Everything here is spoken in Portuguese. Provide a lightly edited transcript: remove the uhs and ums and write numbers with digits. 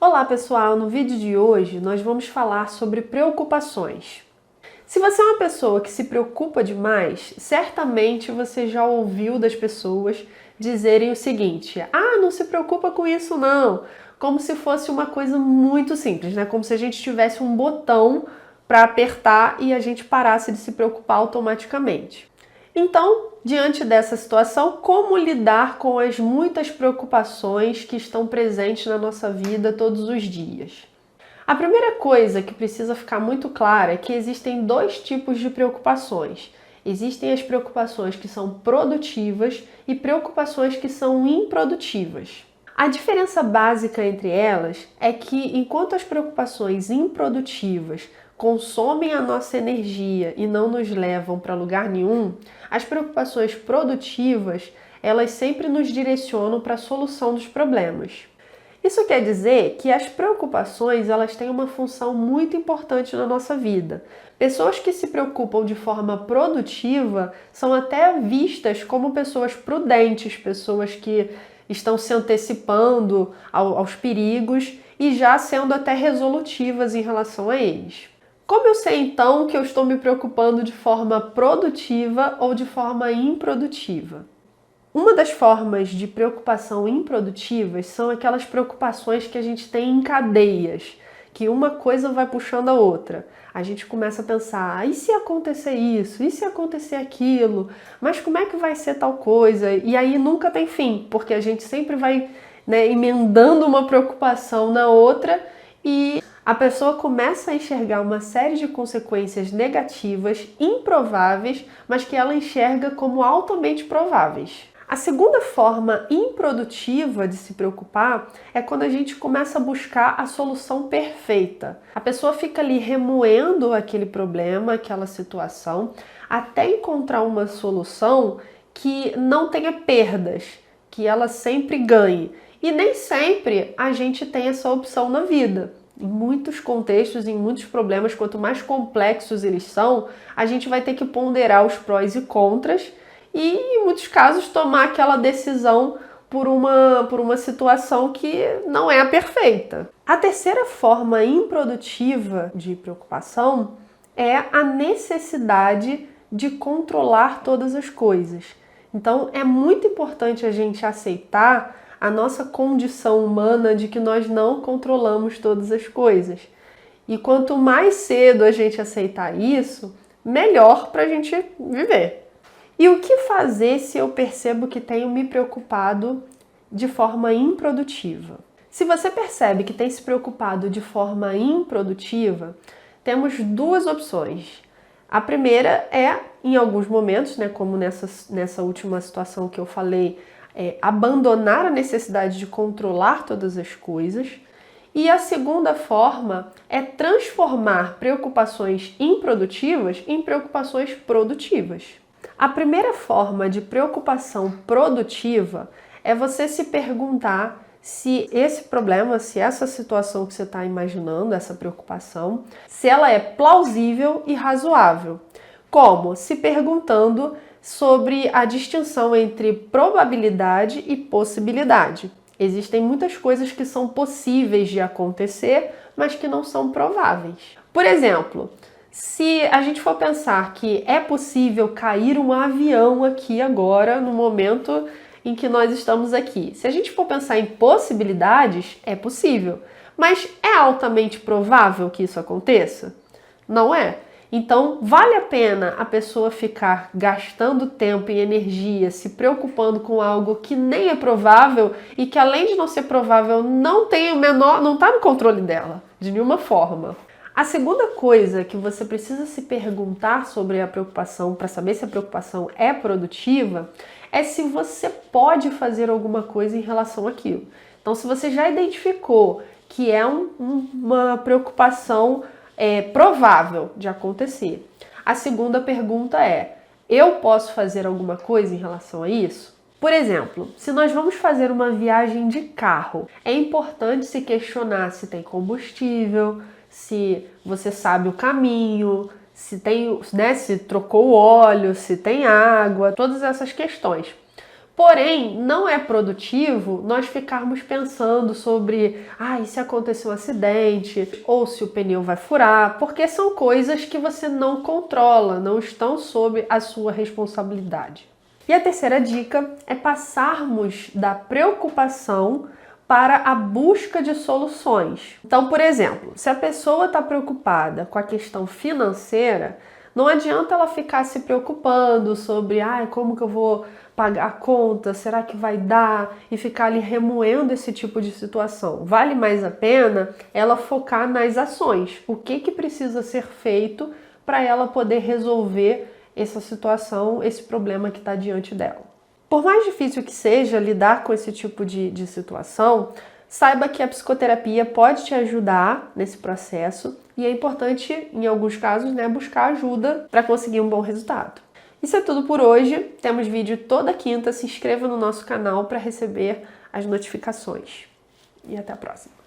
Olá pessoal, no vídeo de hoje nós vamos falar sobre preocupações. Se você é uma pessoa que se preocupa demais, certamente você já ouviu das pessoas dizerem o seguinte: não se preocupa com isso não, como se fosse uma coisa muito simples, né? Como se a gente tivesse um botão para apertar e a gente parasse de se preocupar automaticamente. Então, diante dessa situação, como lidar com as muitas preocupações que estão presentes na nossa vida todos os dias? A primeira coisa que precisa ficar muito clara é que existem dois tipos de preocupações. Existem as preocupações que são produtivas e preocupações que são improdutivas. A diferença básica entre elas é que, enquanto as preocupações improdutivas consomem a nossa energia e não nos levam para lugar nenhum, as preocupações produtivas, elas sempre nos direcionam para a solução dos problemas. Isso quer dizer que as preocupações, elas têm uma função muito importante na nossa vida. Pessoas que se preocupam de forma produtiva são até vistas como pessoas prudentes, pessoas que estão se antecipando aos perigos e já sendo até resolutivas em relação a eles. Como eu sei então que eu estou me preocupando de forma produtiva ou de forma improdutiva? Uma das formas de preocupação improdutivas são aquelas preocupações que a gente tem em cadeias, que uma coisa vai puxando a outra. A gente começa a pensar, e se acontecer isso? E se acontecer aquilo? Mas como é que vai ser tal coisa? E aí nunca tem fim, porque a gente sempre vai, emendando uma preocupação na outra e a pessoa começa a enxergar uma série de consequências negativas, improváveis, mas que ela enxerga como altamente prováveis. A segunda forma improdutiva de se preocupar é quando a gente começa a buscar a solução perfeita. A pessoa fica ali remoendo aquele problema, aquela situação, até encontrar uma solução que não tenha perdas, que ela sempre ganhe. E nem sempre a gente tem essa opção na vida. Em muitos contextos, em muitos problemas, quanto mais complexos eles são, a gente vai ter que ponderar os prós e contras e, em muitos casos, tomar aquela decisão por uma situação que não é a perfeita. A terceira forma improdutiva de preocupação é a necessidade de controlar todas as coisas. Então, é muito importante a gente aceitar a nossa condição humana de que nós não controlamos todas as coisas. E quanto mais cedo a gente aceitar isso, melhor para a gente viver. E o que fazer se eu percebo que tenho me preocupado de forma improdutiva? Se você percebe que tem se preocupado de forma improdutiva, temos duas opções. A primeira é, em alguns momentos, como nessa última situação que eu falei, abandonar a necessidade de controlar todas as coisas. E a segunda forma é transformar preocupações improdutivas em preocupações produtivas. A primeira forma de preocupação produtiva é você se perguntar se esse problema, se essa situação que você está imaginando, essa preocupação, se ela é plausível e razoável. Como? Se perguntando sobre a distinção entre probabilidade e possibilidade. Existem muitas coisas que são possíveis de acontecer, mas que não são prováveis. Por exemplo, se a gente for pensar que é possível cair um avião aqui agora, no momento em que nós estamos aqui. Se a gente for pensar em possibilidades, é possível. Mas é altamente provável que isso aconteça? Não é. Então, vale a pena a pessoa ficar gastando tempo e energia, se preocupando com algo que nem é provável e que, além de não ser provável, não está no controle dela, de nenhuma forma. A segunda coisa que você precisa se perguntar sobre a preocupação, para saber se a preocupação é produtiva, é se você pode fazer alguma coisa em relação àquilo. Então, se você já identificou que é uma preocupação provável de acontecer, a segunda pergunta é: eu posso fazer alguma coisa em relação a isso? Por exemplo, se nós vamos fazer uma viagem de carro, é importante se questionar se tem combustível, se você sabe o caminho, se trocou o óleo, se tem água, todas essas questões. Porém, não é produtivo nós ficarmos pensando sobre e se acontecer um acidente, ou se o pneu vai furar, porque são coisas que você não controla, não estão sob a sua responsabilidade. E a terceira dica é passarmos da preocupação para a busca de soluções. Então, por exemplo, se a pessoa está preocupada com a questão financeira, não adianta ela ficar se preocupando sobre como que eu vou pagar a conta, será que vai dar? E ficar ali remoendo esse tipo de situação. Vale mais a pena ela focar nas ações. O que precisa ser feito para ela poder resolver essa situação, esse problema que está diante dela. Por mais difícil que seja lidar com esse tipo de situação, saiba que a psicoterapia pode te ajudar nesse processo e é importante, em alguns casos, buscar ajuda para conseguir um bom resultado. Isso é tudo por hoje. Temos vídeo toda quinta. Se inscreva no nosso canal para receber as notificações. E até a próxima.